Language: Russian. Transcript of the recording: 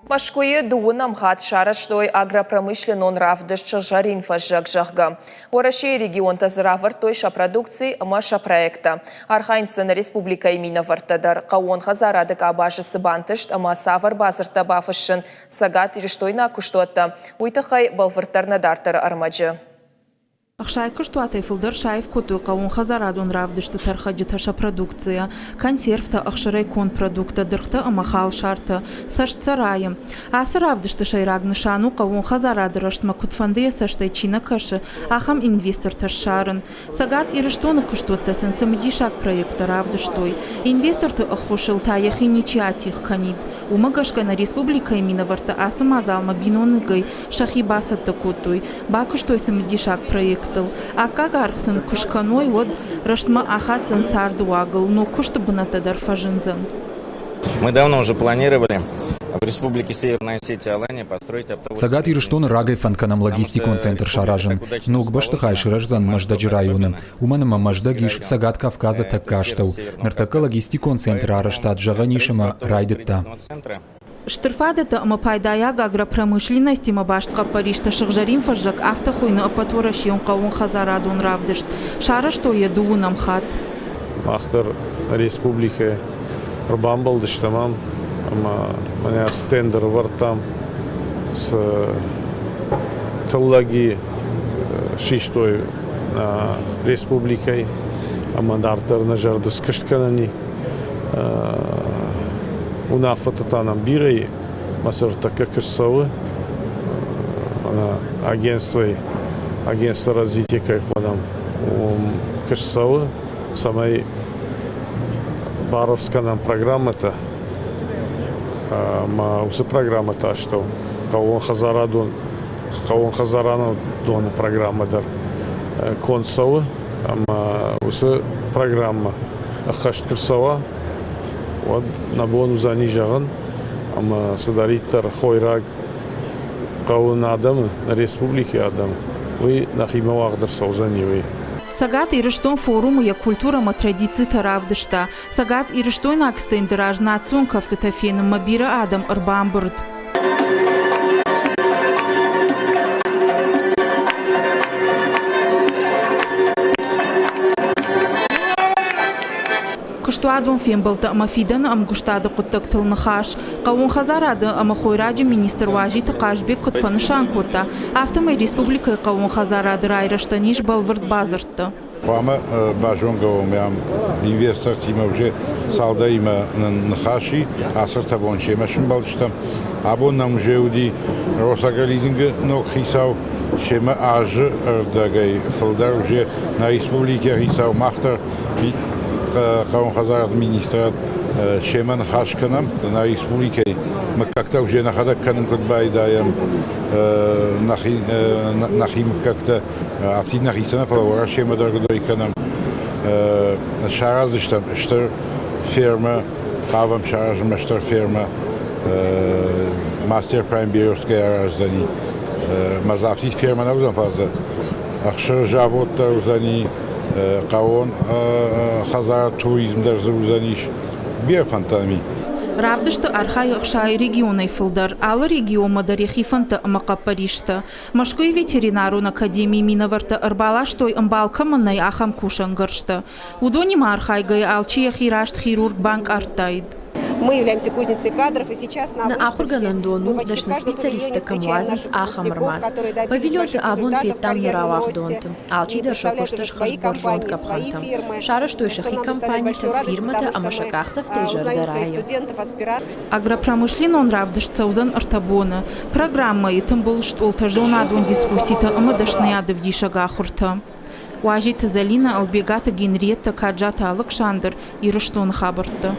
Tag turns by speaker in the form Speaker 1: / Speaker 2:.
Speaker 1: Машкуе дуынам хат шараштой агропромышленный равдышчы жаринфа жак-жахга. Орашей регион тазыравар тойша продукции маша проекта. Архайнсын республика имена вартадар. Кауон хазарадык абашы сыбантышт, ама савар базырта бафышын сагат ириштойна куштуатта. Уйтахай балвыртарна дартар армаджы.
Speaker 2: Ахшайка штуатай фылдар шайф коту кауон хазарадон равдышты тархаджы таша продукция, консервта ахшарай кон продукта дырхта амахал шарта, сашца райым. Асы равдышты шайрагны шану кауон хазарадырышт макутфандыя саштай чина кашы, ахам инвестор ташшарын. Сагат ириштоны куштуаттасын самыдишак проекта равдыштой. Инвесторты ахушыл таях инициатив канид. Умагашка на республика имена варта асы мазалма биноныгай шахибасатта котуй. Бакыштой самыдишак проект. А как арксан кушканой вот раштма ахат цансардуагл, но кушта бунатадар фажинзан.
Speaker 3: Мы давно уже планировали в республике Северная Осетия Алания построить автобус.
Speaker 4: Сагат ириштон рагай фанканам логистикон центр шаражен. Нук баштахай ширажзан маждаджи районы. Уманама маждагиш Сагат Кавказа таккаштау. Нартака логистикон центр араштат жаганишама райдетта.
Speaker 2: Штырфадата амапайдаяг агропромышленности мабаштка Парижта шахжарин фажак автохуйна апатурашион кауон хазарадон равдышт. Шара что я дуунам хат.
Speaker 5: Ахтар республика Рбамбалдыш тамам. Маня стендер вартам с тыллаги шиштой республикой. Амандартар на жардус кыштканани. Унафататанам бирей, масырта какырсавы, агентство развития кайхвадам кырсавы, самой баровская программа-то, усы программа-то, что кауон хазарану дона программа-дар консавы, усы программа ахашт кырсава. Вот на бону занижен, ама садариттар хойраг кауын адам на республике адам. Вы нахима вагдыр саузанивый.
Speaker 2: Сагат ириштон форуму я культура ма традиции таравдышта. Сагат ириштон акстен дыраж национ кафтатафеным мабира адам арбамбырд. Куштуадон фембалта амафидан амгуштада куттактыл нахаш. Кауон хазарады амахойраджи министр важи тақашбек кутфанышан кота. Автомай республика кауон хазарады райраштаниш балвард базарты.
Speaker 6: Пама бажонга мям инвестор тима уже салда има нахаши, асар табон шемашин балчтам. Абон нам уже уди росагализинг но хисау шема аж дагай фалдар уже на республике хисау махтар кауон хазарад министр шеман хашканам на республике. Мы как-то уже находак канем кутбай даем нахим как-то афина хисана фалавара шема дорогой канем шараздыштам штыр ферма хавам шаражма штыр ферма мастер прайм бировская раздани мазафти ферма на узам фаза ахшыр завод узани кауон хазар туризм даже узаниш биофантами.
Speaker 2: Равдышты архай ахшай регионай фылдар, алы регион мадарихи фанта амака Парижта. Машкой ветеринарун академии минаварта арбалаштой амбалкаманай ахам кушангаршта. Удонима архай гай алчия хирашт хирург банк артайд.
Speaker 7: Мы являемся кузницей кадров, и сейчас на
Speaker 8: Ахурганандону дашна специалисты камлазинс ахамармаз. Павильоты абун феттам нуравах донтым. Алчи дашокушташ хашборжонт капхантам. Шараштой шахи компанията фирмата амашакахсав тейжардарая.
Speaker 2: Агропромышленный равдыш цаузан артабона. Программа и там был штолтажон адун дискуссита амадашная адавдишага хурта. Уажита Залина Албегата Генриетта Каджата Александр и Руштон Хабарта.